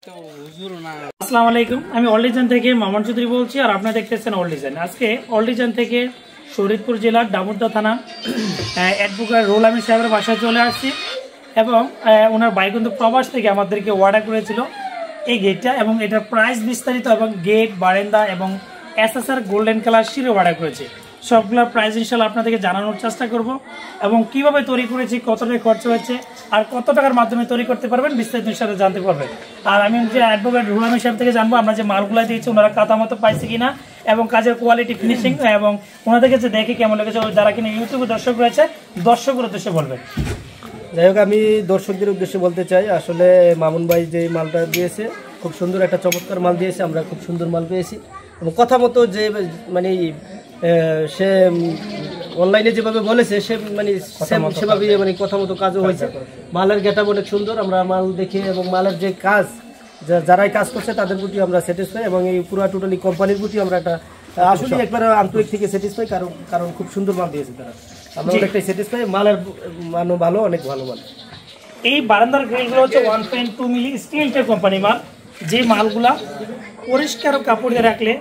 আসসালামু আলাইকুম, আমি অল ডিজাইন থেকে মামুন চৌধুরী বলছি আর আপনারা দেখতেছেন অল ডিজাইন। আজকে অল ডিজাইন থেকে শরীয়তপুর জেলার ডামুড্ডা থানা অ্যাডভোকেট রুহুল আমিন সাহেবের বাসায় চলে আসছি এবং ওনার ভাই কিন্তু প্রবাস থেকে আমাদেরকে অর্ডার করেছিল এই গেটটা এবং এটার প্রাইস বিস্তারিত এবং গেট বারান্দা এবং এসএসআর গোল্ডেন কালার শিরো অর্ডার করেছে। সবগুলোর প্রাইস ইনশাল্লাহ আপনাদেরকে জানানোর চেষ্টা করব এবং কিভাবে তৈরি করেছি, কত টাকা খরচ হয়েছে আর কত টাকার মাধ্যমে তৈরি করতে পারবেন বিস্তারিত সাথে জানতে পারবেন। আর আমি যে অ্যাডভোকেট রুহুল আমিন সাহেব থেকে জানবো আমরা যে মালগুলো দিয়েছি ওনারা কাতা মতো পাইছে কিনা এবং কাজের কোয়ালিটি ফিনিশিং এবং ওনাদেরকে যে দেখে কেমন লেগেছে, যারা কিনা ইউটিউবে দর্শক রয়েছে দর্শকের উদ্দেশ্যে বলবেন। যাই হোক, আমি দর্শকদের উদ্দেশ্যে বলতে চাই, আসলে মামুন ভাই যে মালটা দিয়েছে খুব সুন্দর একটা চমৎকার মাল দিয়েছে, আমরা খুব সুন্দর মাল পেয়েছি এবং কথা মতো যে মানে সে অনলাইনে যেভাবে বলেছে সে মানে সেভাবে মানে কথা মতো কাজও হয়েছে। মালের গেটআপ অনেক সুন্দর, আমরা মাল দেখে এবং মালের যে কাজ যারাই কাজ করছে তাদের প্রতি আমরা স্যাটিসফাই এবং এই পুরো টোটালি কোম্পানির প্রতি আমরা একটা আসলে একবার আন্তরিক থেকে স্যাটিসফাই, কারণ খুব সুন্দর মাল দিয়েছে তারা, আমরা অনেকটাই স্যাটিসফাই। মালের মানও ভালো, অনেক ভালো মাল। এই বারান্দার গ্রিলগুলো হচ্ছে 1.2 মিলি স্টিলটের কোম্পানি মাল, যে মালগুলা পরিষ্কার কাপড় দিয়ে রাখলে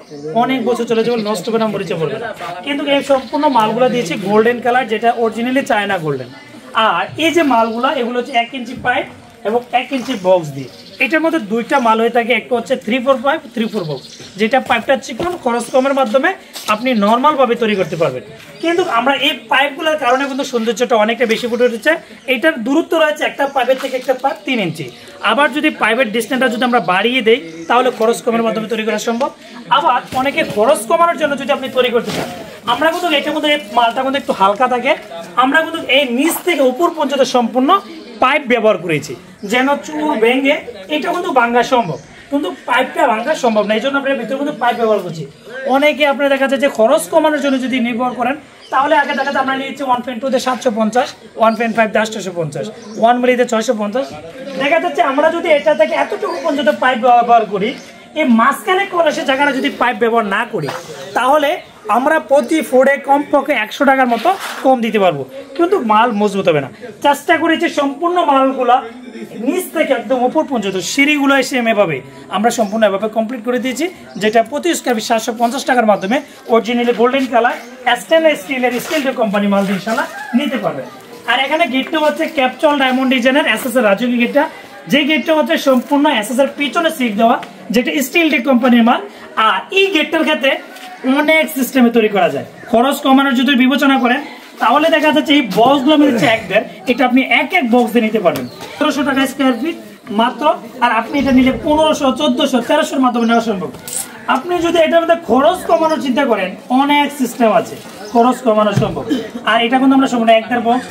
অনেক বছর চলে যাবে, নষ্ট করে মরিচে পড়বে না। কিন্তু এই সম্পূর্ণ মালগুলো দিয়েছি গোল্ডেন কালার, যেটা অরিজিনালি চায়না গোল্ডেন। আর এই যে মালগুলা এগুলো হচ্ছে 1 ইঞ্চি পাইপ এবং 1 ইঞ্চি বক্স দিয়ে। এটার মধ্যে দুইটা মাল হয়ে থাকে, একটা হচ্ছে 3/4 পাইপ 3/4 বক্স, যেটা পাইপটা চিকন খরচ কমের মাধ্যমে আপনি নর্মালভাবে তৈরি করতে পারবেন। কিন্তু আমরা এই পাইপগুলোর কারণে কিন্তু সৌন্দর্যটা অনেকটা বেশি ফুটে উঠেছে। এটার দূরত্ব রয়েছে একটা পাইপের থেকে একটা পাইপ 3 ইঞ্চি। আবার যদি পাইপের ডিস্টেন্সটা যদি আমরা বাড়িয়ে দেই তাহলে খরচ কমের মাধ্যমে তৈরি করা সম্ভব। আবার অনেকে খরচ কমানোর জন্য যদি আপনি তৈরি করতে চান, আমরা কিন্তু এটার মধ্যে এই মালটা কিন্তু একটু হালকা থাকে, আমরা কিন্তু এই নিচ থেকে উপর পর্যন্ত সম্পূর্ণ পাইপ ব্যবহার করেছি যেন চুল ভেঙে এটা কিন্তু ভাঙা সম্ভব, কিন্তু পাইপটা ভাঙা সম্ভব না, এই জন্য আমরা ভিতরে কিন্তু পাইপ ব্যবহার করছি। অনেকে আপনার দেখা যাচ্ছে যে খরচ কমানোর জন্য যদি নির্ভর করেন তাহলে আগে দেখা যাচ্ছে আমরা নিয়েছি 1.2 তে 750, 1.5 তে 850, 1 মিলিতে 650। দেখা যাচ্ছে আমরা যদি এটা থেকে এতটুকু পর্যন্ত পাইপ ব্যবহার করি, এই মাঝখানে কলসের জায়গাটা যদি পাইপ ব্যবহার না করি তাহলে আমরা প্রতি ফুটে কমপক্ষে 100 টাকার মতো কম দিতে পারবো, কিন্তু মাল মজবুত হবে না। চেষ্টা করেছি সম্পূর্ণ মালগুলা নিচ থেকে একদম উপর পর্যন্ত সিঁড়িগুলো এসে এভাবে আমরা সম্পূর্ণ এভাবে কমপ্লিট করে দিয়েছি, যেটা প্রতি স্কয়ার ফিট 750 টাকার মাধ্যমে অরিজিনালি গোল্ডেন কালার স্টেনলেস স্টিলের কোম্পানি মাল ইনশাআল্লাহ নিতে পারবে। আর এখানে গেটটা হচ্ছে ক্যাপচল ডায়মন্ড ডিজাইনের এসএসআর রাজুকি গেটটা, যে গেটটা হচ্ছে সম্পূর্ণ এসএসআর পিছনে সিট দেওয়া, যেটা স্টিলটেক কোম্পানির মাল। আর এই গেটটার ক্ষেত্রে অনেক সিস্টেমে তৈরি করা যায়, খরচ কমানোর যদি বিবেচনা করেন তাহলে দেখা যাচ্ছে এই বক্সগুলো মিলছে একদের, এটা আপনি এক বক্স দিয়ে নিতে পারবেন 1300 টাকা স্কয়ার ফিট মাত্র। আর আপনি এটা নিলে 1500, 1400, 1300-র মাধ্যমে নেওয়া সম্ভব। আপনি যদি এটার মধ্যে খরচ কমানোর চিন্তা করেন অনেক সিস্টেম আছে, খরচ কমানো সম্ভব। আর এটা কিন্তু আমরা সম্পূর্ণ একদের বক্স,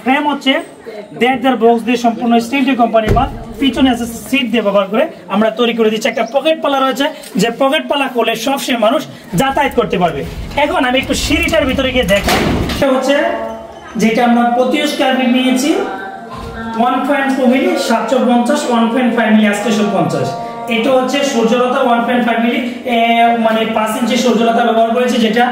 ফ্রেম হচ্ছে 1.5 বক্স দিয়ে সম্পূর্ণ স্টিলটেক কোম্পানির মাল, পিছনে সিট দিয়ে ব্যবহার করে আমরা তৈরি করে দিচ্ছি। একটা পকেট পালা রয়েছে, যে পকেট পালা করলে সবসময় মানুষ যাতায়াত করতে পারবে। এখন আমি একটু সিঁড়িটার ভিতরে গিয়ে দেখাই। এটা হচ্ছে যেটা আমরা প্রতি স্কয়ার ফিট নিয়েছি 1.2 মিলি 750, 1.5 মিলি 850। এটা হচ্ছে সূর্যলতা 1.5 মিলি মানে 5 ইঞ্চি সূর্যলতা ব্যবহার করেছে, যেটা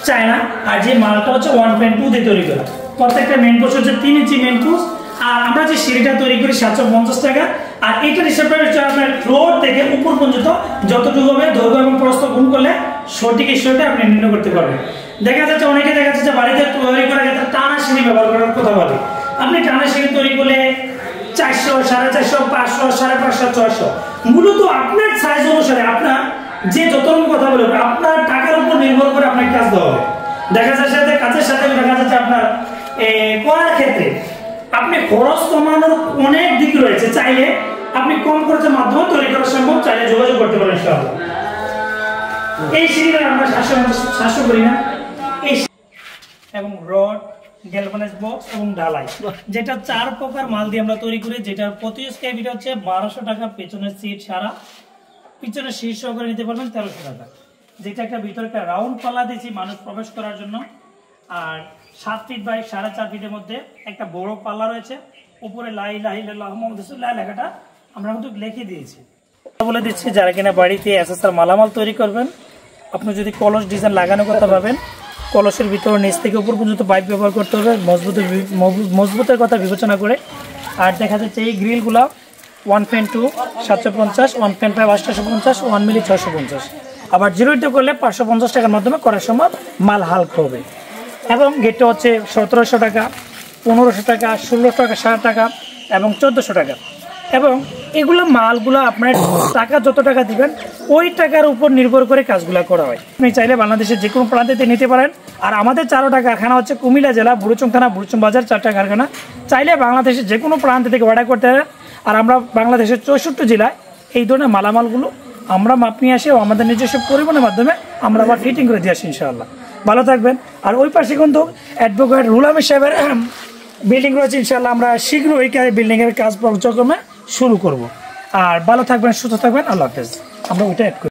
চায়না। আর যে মালটা হচ্ছে 1.2 দিয়ে তৈরি করা। প্রত্যেকটা মেন পোস্ট হচ্ছে 3 ইঞ্চি মেন পোস্ট। আর আমরা যে সিঁড়িটা তৈরি করি 750 টাকা। আর এটার হিসাবটা হচ্ছে আপনার ফ্লোর থেকে উপর পর্যন্ত যতটুকু হবে দৈর্ঘ্য এবং প্রস্থ গুণ করলে সঠিক হিসাবটা আপনি নির্ণয় করতে পারবেন। দেখা যাচ্ছে অনেকে দেখা যাচ্ছে যে বাড়িতে তৈরি করা ক্ষেত্রে টানা সিঁড়ি ব্যবহার করার কথা বলে। আপনি টানা সিঁড়ি তৈরি করলে 400, 450, 500, 550, 600 মূলত আপনার সাইজ অনুসারে আপনার যে যতটুকু কথা বলে আপনার টাকার উপর নির্ভর করে আপনাকে কাজ দেওয়া হবে। দেখা যাচ্ছে কাজের সাথে দেখা যাচ্ছে আপনার করার ক্ষেত্রে আপনি খরচ কমানোর অনেক দিক রয়েছে, চাইলে আপনি কম খরচের মাধ্যমে তৈরি করা সম্ভব, চাইলে যোগাযোগ করতে পারেন ইনশাআল্লাহ। এই সিঁড়িটা আমরা 700 করি না, এবং রড, গ্যালভানাইজ বক্স এবং ঢালাই, যেটা 4 প্রকার মাল দিয়ে আমরা তৈরি করি, যেটার প্রতি স্কয়ার ফিট হচ্ছে 1200 টাকা। পেছনের সিট সারা পিছনের শীর্ষ করে নিতে পারবেন 1300 টাকা, যেটা একটা ভিতরে একটা রাউন্ড পাল্লা দিয়েছি মানুষ প্রবেশ করার জন্য। আর 7 ফিট বাই 4.5 ফিটের মধ্যে একটা বড় পাল্লা রয়েছে, উপরে লা ইলাহা ইল্লাল্লাহ মুহাম্মাদুর রাসূলুল্লাহ লেখাটা আমরা কিন্তু লিখে দিয়েছি। বলে দিচ্ছি যারা কিনা বাড়িতে এসএসআর মালামাল তৈরি করবেন, আপনি যদি কলস ডিজাইন লাগানো করতে পারবেন, কলসের ভিতরে নিচ থেকে উপর পর্যন্ত পাইপ ব্যবহার করতে হবে মজবুতের কথা বিবেচনা করে। আর দেখা যাচ্ছে এই গ্রিলগুলা 1.2 750, 1.5 850, 1 মিলি 650। আবার 0 করলে 550 টাকার মাধ্যমে করার সময় মাল হালকা হবে। এবং গেটটা হচ্ছে 1700 টাকা, 1500 টাকা, 1600 টাকা, 60 টাকা এবং 1400 টাকা। এবং এগুলো মালগুলো আপনার টাকা যত টাকা দিবেন ওই টাকার উপর নির্ভর করে কাজগুলো করা হয়। আপনি চাইলে বাংলাদেশের যে কোনো প্রান্তে নিতে পারেন। আর আমাদের 4টা কারখানা হচ্ছে কুমিল্লা জেলা, বুড়ুচুং থানা, বুড়ুচুং বাজার, 4টা কারখানা। চাইলে বাংলাদেশের যে কোনো প্রান্ত থেকে অর্ডার করতে পারেন। আর আমরা বাংলাদেশের 64 জেলায় এই ধরনের মালামালগুলো আমরা মাপ নিয়ে আসি ও আমাদের নিজস্ব পরিবহনের মাধ্যমে আমরা আবার ফিটিং করে দিয়ে আসি ইনশাআল্লাহ। ভালো থাকবেন। আর ওই পাশে কিন্তু অ্যাডভোকেট রুহুল আমিন সাহেবের বিল্ডিং রয়েছে, ইনশাআল্লাহ আমরা শীঘ্রই বিল্ডিংয়ের কাজ পর্যায়ক্রমে শুরু করব। আর ভালো থাকবেন, সুস্থ থাকবেন, আল্লাহ হাফেজ। আমরা ওইটা অ্যাড করি।